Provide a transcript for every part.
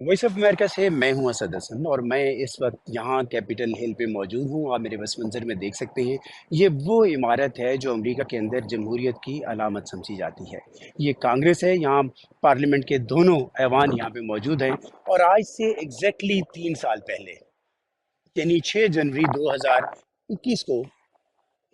Voice of America से मैं हूं असद हसन और मैं इस वक्त यहाँ कैपिटल हिल पे मौजूद हूँ। आप मेरे पस मंज़र में देख सकते हैं। ये वो इमारत है जो अमेरिका के अंदर जमहूरियत की अलामत समझी जाती है। ये कांग्रेस है। यहाँ पार्लियामेंट के दोनों ऐवान यहाँ पे मौजूद हैं। और आज से एग्जैक्टली 3 साल पहले यानी 6 जनवरी 2021 को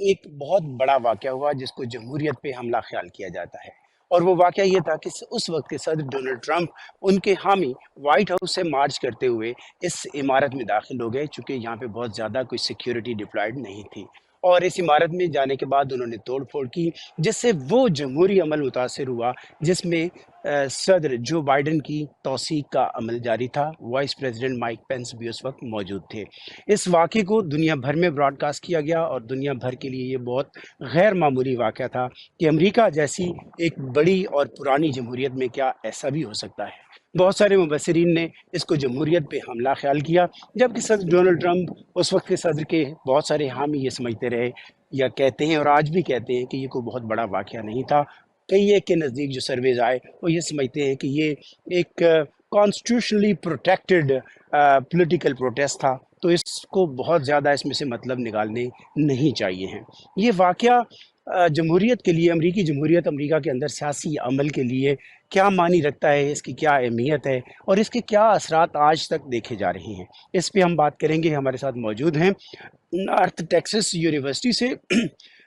एक बहुत बड़ा वाक़या हुआ जिसको जमहूरियत पे हमला ख़याल किया जाता है। और वो वाक़या ये था कि उस वक़्त के सदर डोनाल्ड ट्रंप उनके हामी व्हाइट हाउस से मार्च करते हुए इस इमारत में दाखिल हो गए, चूँकि यहाँ पे बहुत ज़्यादा कोई सिक्योरिटी डिप्लॉयड नहीं थी। और इस इमारत में जाने के बाद उन्होंने तोड़-फोड़ की, जिससे वो जमहूरी अमल मुतासिर हुआ, जिसमें सदर जो बाइडेन की तौसीक का अमल जारी था। वाइस प्रेज़िडेंट माइक पेंस भी उस वक़्त मौजूद थे। इस वाक़ये को दुनिया भर में ब्रॉडकास्ट किया गया और दुनिया भर के लिए ये बहुत गैर मामूली वाक़या था कि अमेरिका जैसी एक बड़ी और पुरानी जमहूरियत में क्या ऐसा भी हो सकता है। बहुत सारे मुबसरीन ने इसको जमहूरियत पे हमला ख्याल किया, जबकि सदर डोनाल्ड ट्रंप उस वक्त के सदर के बहुत सारे हामी ये समझते रहे या कहते हैं और आज भी कहते हैं कि ये कोई बहुत बड़ा वाक़या नहीं था। कई एक के नज़दीक जो सर्वेज आए वो ये समझते हैं कि ये एक कॉन्स्टिट्यूशनली प्रोटेक्टेड पॉलिटिकल प्रोटेस्ट था। तो इसको बहुत ज़्यादा इसमें से मतलब निकालने नहीं चाहिए हैं। ये वाक़या जमहूरियत के लिए, अमरीकी जमहूरियत, अमरीका के अंदर सियासी अमल के लिए क्या मानी रखता है, इसकी क्या अहमियत है और इसके क्या असरात आज तक देखे जा रहे हैं, इस पे हम बात करेंगे। हमारे साथ मौजूद हैं नॉर्थ टेक्सास यूनिवर्सिटी से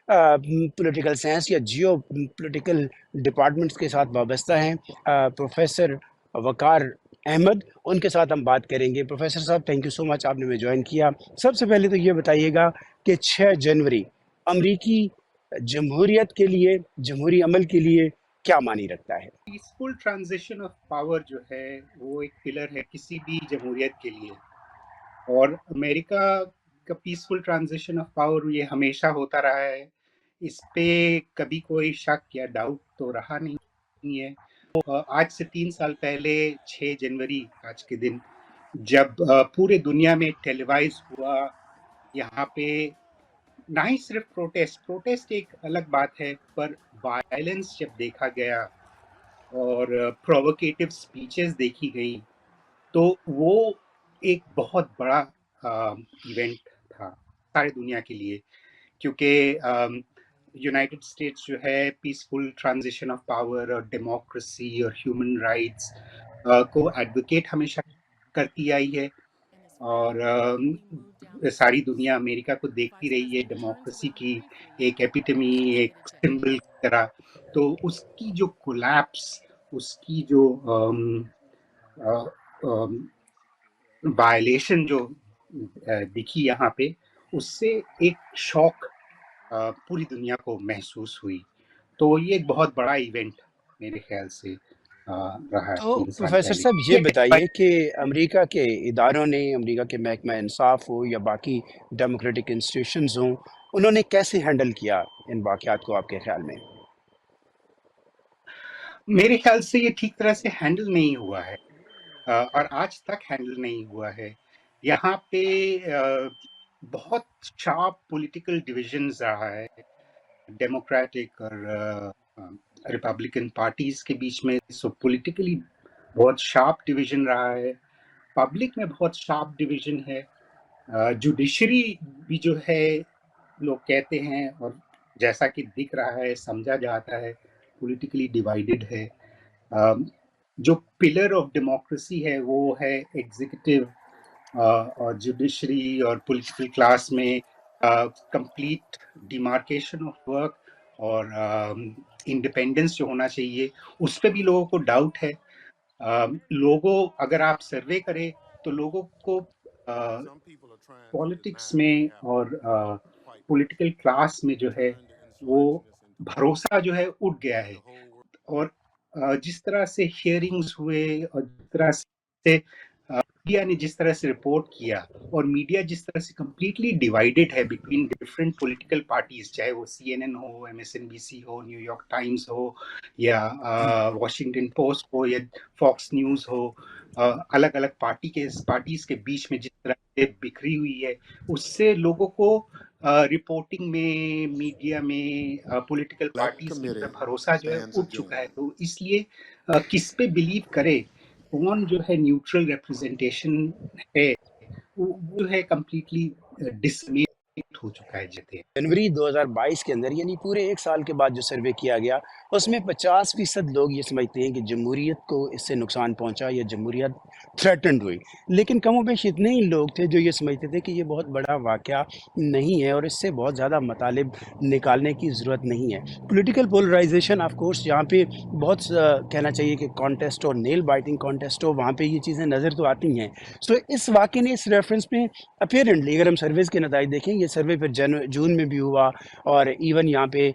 पॉलिटिकल साइंस या जियो पॉलिटिकल डिपार्टमेंट्स के साथ वाबस्ता हैं प्रोफेसर वकार अहमद। उनके साथ हम बात करेंगे। प्रोफेसर साहब, थैंक यू सो मच, आपने हमें ज्वाइन किया। सबसे पहले तो ये बताइएगा कि 6 जनवरी अमरीकी जमहूरियत के लिए, जमहूरी अमल के लिए क्या मानी रखता है? पीसफुल ट्रांजिशन ऑफ पावर जो है वो एक पिलर है किसी भी जमहूरियत के लिए। और अमेरिका का पीसफुल ट्रांजिशन ऑफ पावर ये हमेशा होता रहा है। इस पे कभी कोई शक या डाउट तो रहा नहीं है। आज से 3 साल पहले 6 जनवरी आज के दिन जब पूरे दुनिया में टेलीवाइज हुआ, यहाँ पे ना ही सिर्फ प्रोटेस्ट एक अलग बात है, पर वायलेंस जब देखा गया और प्रोवोकेटिव स्पीचेस देखी गई, तो वो एक बहुत बड़ा इवेंट था सारी दुनिया के लिए। क्योंकि यूनाइटेड स्टेट्स जो है पीसफुल ट्रांजिशन ऑफ पावर और डेमोक्रेसी और ह्यूमन राइट्स को एडवोकेट हमेशा करती आई है। और सारी दुनिया अमेरिका को देखती रही है डेमोक्रेसी की एक एपिटमी, एक सिंबल की तरह। तो उसकी जो कोलैप्स, उसकी जो वायलेशन जो दिखी यहाँ पे, उससे एक शॉक पूरी दुनिया को महसूस हुई। तो ये एक बहुत बड़ा इवेंट मेरे ख्याल से रहा तो 3 साल प्रोफेसर पहले। साहब ये बताइए कि अमेरिका के इदारों ने, अमेरिका के महकमा इंसाफ हो या बाकी डेमोक्रेटिक इंस्टीट्यूशंस हों, उन्होंने कैसे हैंडल किया इन वाक़यात को आपके ख़्याल में? मेरे ख्याल से ये ठीक तरह से हैंडल नहीं हुआ है और आज तक हैंडल नहीं हुआ है। यहाँ पे बहुत शार्प पॉलिटिकल डिविजन्स रहा है डेमोक्रेटिक और रिपब्लिकन पार्टीज के बीच में। सो पॉलिटिकली बहुत शार्प डिवीजन रहा है, पब्लिक में बहुत शार्प डिवीजन है। जुडिशरी भी जो है, लोग कहते हैं और जैसा कि दिख रहा है, समझा जाता है, पॉलिटिकली डिवाइडेड है। जो पिलर ऑफ डेमोक्रेसी है वो है एग्जीक्यूटिव और जुडिशरी और पॉलिटिकल क्लास में कंप्लीट डिमार्केशन ऑफ वर्क और इंडिपेंडेंस जो होना चाहिए, उस पर भी लोगों को डाउट है। लोगों, अगर आप सर्वे करें तो लोगों को पॉलिटिक्स में और पॉलिटिकल क्लास में जो है वो भरोसा जो है उठ गया है। और जिस तरह से हियरिंग्स हुए और जिस तरह से मीडिया ने जिस तरह से रिपोर्ट किया, और मीडिया जिस तरह से कंप्लीटली डिवाइडेड है बिटवीन डिफरेंट पॉलिटिकल पार्टीज, चाहे वो सीएनएन हो, एमएसएनबीसी हो, न्यूयॉर्क टाइम्स हो या वॉशिंगटन पोस्ट हो या फॉक्स न्यूज हो, अलग अलग पार्टीज के बीच में जिस तरह से बिखरी हुई है, उससे लोगों को रिपोर्टिंग में, मीडिया में, पॉलिटिकल पार्टीज के ऊपर भरोसा जो है उठ चुका है। तो इसलिए किस पे बिलीव करे, कौन जो है न्यूट्रल रिप्रेजेंटेशन है, वो जो है कंप्लीटली डिसमेट हो चुका है जते। जनवरी 2022 के अंदर यानी पूरे 1 साल के बाद जो सर्वे किया गया, उसमें 50% लोग ये समझते हैं कि जमहूरियत को इससे नुकसान पहुँचा या जमहूरियत थ्रेटन्ड हुई। लेकिन कमोबेश इतने ही लोग थे जो ये समझते थे कि ये बहुत बड़ा वाक़या नहीं है और इससे बहुत ज़्यादा मतालिब निकालने की ज़रूरत नहीं है। पॉलिटिकल पोलराइज़ेशन ऑफ़ कोर्स जहाँ पे बहुत कहना चाहिए कि कॉन्टेस्ट हो, नेल बाइटिंग कॉन्टेस्ट हो, वहाँ पे ये चीज़ें नज़र तो आती हैं। सो इस वाक़ये ने इस रेफ़रेंस में अपीयरेंटली अगर हम सर्वेज़ के नताइज देखें, ये सर्वे फिर जून में भी हुआ और इवन यहाँ पे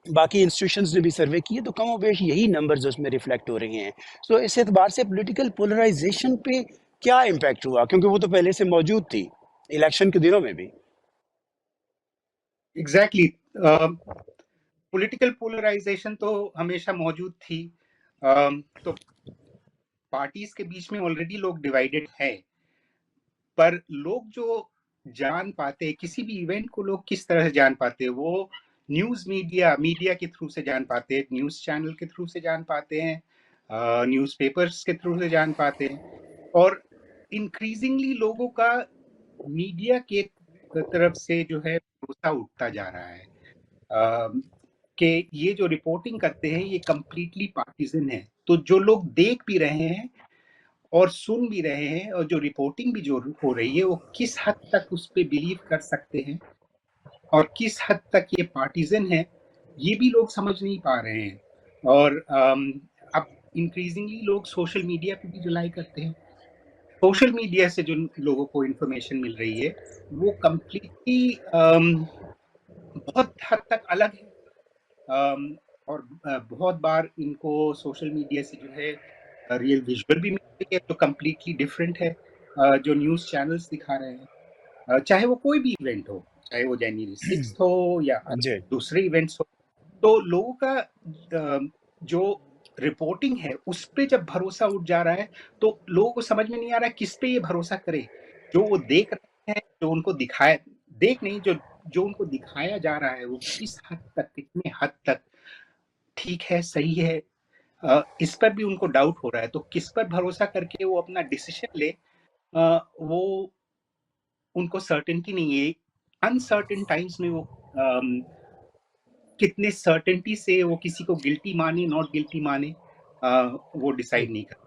बाकी इंस्टीट्यूशंस ने भी सर्वे किए तो कमोबेश यही नंबर्स उसमें रिफ्लेक्ट हो रहे हैं। सो इस एतबार से पॉलिटिकल पोलराइजेशन पे क्या इम्पैक्ट हुआ, क्योंकि वो तो पहले से मौजूद थी इलेक्शन के दिनों में भी। एग्जैक्टली, पॉलिटिकल पोलराइजेशन तो हमेशा मौजूद थी। तो पार्टीज के बीच में ऑलरेडी लोग डिवाइडेड हैं, पर लोग जो जान पाते किसी भी इवेंट को, लोग किस तरह से जान पाते, वो न्यूज मीडिया के थ्रू से जान पाते हैं, न्यूज चैनल के थ्रू से जान पाते हैं, न्यूज पेपर्स के थ्रू से जान पाते हैं। और इंक्रीजिंगली लोगों का मीडिया के तरफ से जो है भरोसा उठता जा रहा है कि ये जो रिपोर्टिंग करते हैं ये कंप्लीटली पार्टीजन है। तो जो लोग देख भी रहे हैं और सुन भी रहे हैं और जो रिपोर्टिंग भी जो हो रही है, वो किस हद तक उस पर बिलीव कर सकते हैं और किस हद तक ये पार्टीजन है, ये भी लोग समझ नहीं पा रहे हैं। और अब इंक्रीजिंगली लोग सोशल मीडिया पे भी रिलाई करते हैं। सोशल मीडिया से जो लोगों को इंफॉर्मेशन मिल रही है वो कंप्लीटली बहुत हद तक अलग है। और बहुत बार इनको सोशल मीडिया से जो है रियल विजुअल भी मिल रही है, जो कम्प्लीटली डिफरेंट है जो न्यूज़ चैनल्स दिखा रहे हैं। चाहे वो कोई भी इवेंट हो, चाहे वो जनवरी 6 हो या जी। दूसरे इवेंट्स हो, तो लोगों का जो रिपोर्टिंग है उस पे जब भरोसा उठ जा रहा है, तो लोगों को समझ में नहीं आ रहा है किस पे ये भरोसा करे। जो वो देख रहे हैं, जो उनको दिखाया देख नहीं जो जो उनको दिखाया जा रहा है, वो किस हद तक, कितने हद तक ठीक है, सही है, इस पर भी उनको डाउट हो रहा है। तो किस पर भरोसा करके वो अपना डिसीजन ले, वो उनको सर्टेनिटी नहीं है। अनसर्टेन टाइम्स में वो कितने सर्टेनिटी से वो किसी को गिल्टी माने, नॉट गिल्टी माने, वो डिसाइड नहीं कर।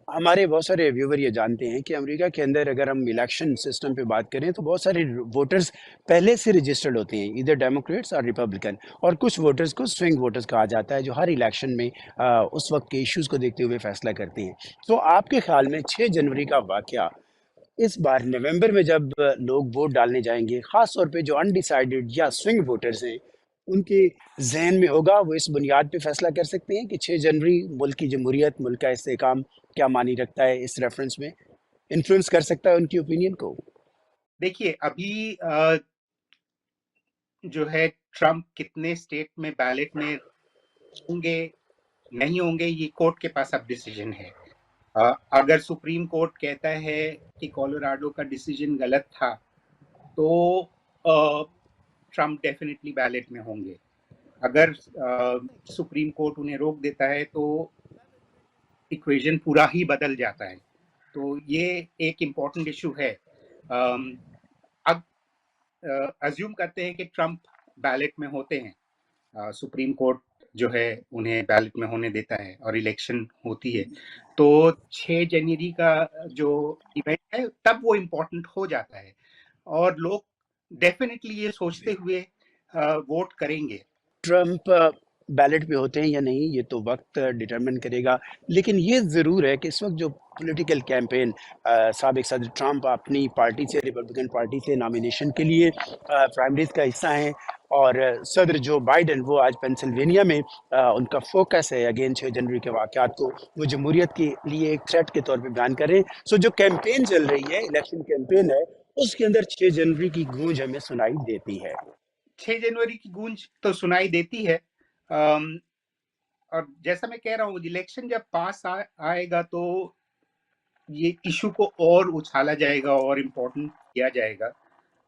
हमारे बहुत सारे व्यूवर ये जानते हैं कि अमेरिका के अंदर अगर हम इलेक्शन सिस्टम पे बात करें तो बहुत सारे वोटर्स पहले से रजिस्टर्ड होते हैं, इधर डेमोक्रेट्स और रिपब्लिकन, और कुछ वोटर्स को स्विंग वोटर्स कहा जाता है जो हर इलेक्शन में उस वक्त के इश्यूज को देखते हुए फैसला करते हैं। तो आपके ख्याल में 6 जनवरी का वाकया इस बार नवंबर में जब लोग वोट डालने जाएंगे, खास तौर पे जो अनडिसाइडेड या स्विंग वोटर्स हैं, उनके जहन में होगा, वो इस बुनियाद पे फैसला कर सकते हैं कि 6 जनवरी मुल्क की जमहूरियत, मुल्क का इस्तेहकाम क्या मानी रखता है, इस रेफरेंस में इन्फ्लुएंस कर सकता है उनकी ओपिनियन को। देखिए, अभी जो है ट्रम्प कितने स्टेट में बैलेट में होंगे, नहीं होंगे, ये कोर्ट के पास अब डिसीजन है। अगर सुप्रीम कोर्ट कहता है कि कोलोराडो का डिसीजन गलत था, तो ट्रम्प डेफिनेटली बैलेट में होंगे। अगर सुप्रीम कोर्ट उन्हें रोक देता है, तो इक्वेशन पूरा ही बदल जाता है। तो ये एक इम्पॉर्टेंट इशू है। अब अज्यूम करते हैं कि ट्रम्प बैलेट में होते हैं, सुप्रीम कोर्ट जो है उन्हें बैलेट में होने देता है और इलेक्शन होती है, तो 6 जनवरी का जो इवेंट है तब वो इम्पोर्टेंट हो जाता है और लोग डेफिनेटली ये सोचते हुए वोट करेंगे। ट्रम्प बैलेट पे होते हैं या नहीं ये तो वक्त डिटरमिन करेगा, लेकिन ये ज़रूर है कि इस वक्त जो पॉलिटिकल कैंपेन साबिक सदर ट्रम्प अपनी पार्टी से, रिपब्लिकन पार्टी से नॉमिनेशन के लिए प्राइमरीज का हिस्सा हैं, और सदर जो बाइडन वो आज पेंसिल्वेनिया में उनका फोकस है अगेन 6 जनवरी के वाक़यात को वो जमहूरियत के लिए एक थ्रेट के तौर पे बयान कर रहे हैं। सो जो कैंपेन चल रही है, इलेक्शन कैंपेन है, उसके अंदर 6 जनवरी की गूंज हमें सुनाई देती है। 6 जनवरी की गूंज तो सुनाई देती है। और जैसा मैं कह रहा हूँ, इलेक्शन जब पास आएगा तो ये इशू को और उछाला जाएगा और इम्पोर्टेंट किया जाएगा।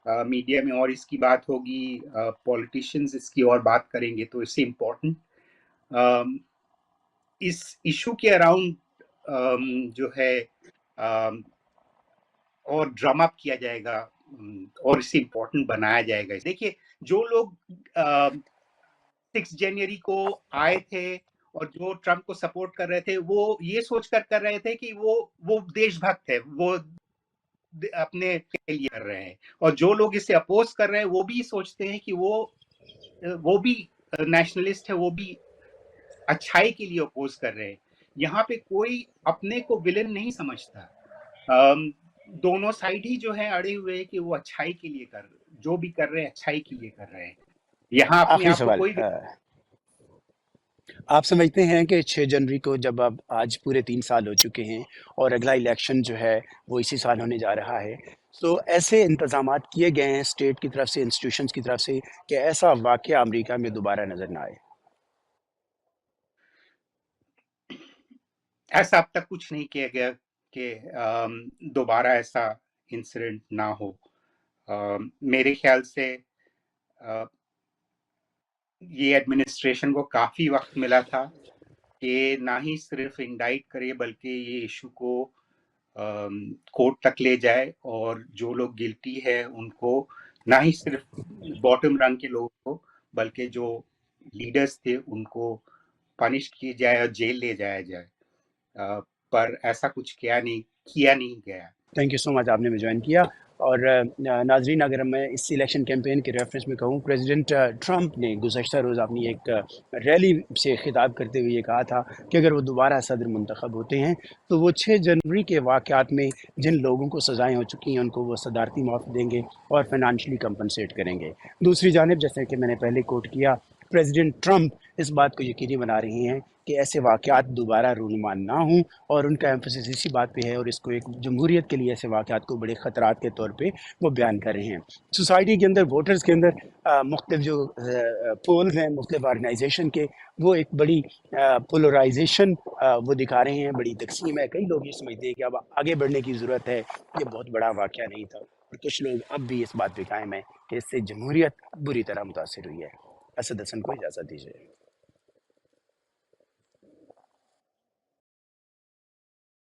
मीडिया में और इसकी बात होगी, पॉलिटिशियंस इसकी और बात करेंगे, तो इससे इम्पोर्टेंट इस इशू के अराउंड जो है और ड्रम अप किया जाएगा और इसे इम्पोर्टेंट बनाया जाएगा। देखिए, जो लोग 6 जनवरी को आए थे और जो ट्रम्प को सपोर्ट कर रहे थे, वो ये सोचकर कर रहे थे कि वो देशभक्त है, वो अपने के लिए कर रहे हैं। और जो लोग इसे अपोज कर रहे हैं, वो भी सोचते हैं कि वो भी नेशनलिस्ट है, वो भी अच्छाई के लिए अपोज कर रहे हैं। यहाँ पे कोई अपने को विलेन नहीं समझता। दोनों साइड ही जो है अड़े हुए हैं कि वो अच्छाई के लिए जो भी कर रहे हैं अच्छाई के लिए कर रहे हैं। यहाँ अपने आखिरी आप को सवाल, कोई आप समझते हैं कि 6 जनवरी को, जब अब आज पूरे 3 साल हो चुके हैं और अगला इलेक्शन जो है वो इसी साल होने जा रहा है, तो ऐसे इंतज़ामात किए गए हैं स्टेट की तरफ से, इंस्टीट्यूशंस की तरफ से, कि ऐसा वाक़या अमेरिका में दोबारा नज़र ना आए? ऐसा अब तक कुछ नहीं किया गया कि दोबारा ऐसा इंसिडेंट ना हो। मेरे ख्याल से ये एडमिनिस्ट्रेशन को काफी वक्त मिला था कि ना ही सिर्फ इंडाइट करे, बल्कि ये इशू को कोर्ट तक ले जाए और जो लोग गिल्टी है उनको, ना ही सिर्फ बॉटम रंग के लोगों को, बल्कि जो लीडर्स थे उनको पनिश किए जाए और जेल ले जाया जाए। पर ऐसा कुछ किया नहीं गया। थैंक यू सो मच, आपने में ज्वाइन किया। और नाजरीन, अगर मैं इस इलेक्शन कैंपेन के रेफरेंस में कहूँ, प्रेसिडेंट ट्रंप ने गुज़श्ता रोज़ अपनी एक रैली से खिताब करते हुए ये कहा था कि अगर वो दोबारा सदर मुंतखब होते हैं तो वो 6 जनवरी के वाक़यात में जिन लोगों को सज़ाएँ हो चुकी हैं उनको वो सदारती माफ़ी देंगे और फाइनेंशियली कंपनसेट करेंगे। दूसरी जानिब, जैसे कि मैंने पहले कोट किया, प्रेसिडेंट ट्रंप इस बात को यकीनी बना रही हैं कि ऐसे वाक़यात दोबारा रूनुमा ना हों, और उनका एम्फोसिस इसी बात पे है, और इसको एक जमहूरियत के लिए ऐसे वाक़यात को बड़े ख़तरात के तौर पे वो बयान कर रहे हैं। सोसाइटी के अंदर, वोटर्स के अंदर मुख्तलिफ जो पोल्स हैं मुख्तलिफ ऑर्गेनाइजेशन के, वो एक बड़ी पोलराइजेशन वो दिखा रहे हैं, बड़ी तकसीम है। कई लोग ये समझते हैं कि अब आगे बढ़ने की ज़रूरत है, ये बहुत बड़ा वाक़या नहीं था, और कुछ लोग अब भी इस बात पे कायम हैं कि इससे जमहूरियत बुरी तरह मुतासर हुई है। असद हसन को इजाज़त दीजिए।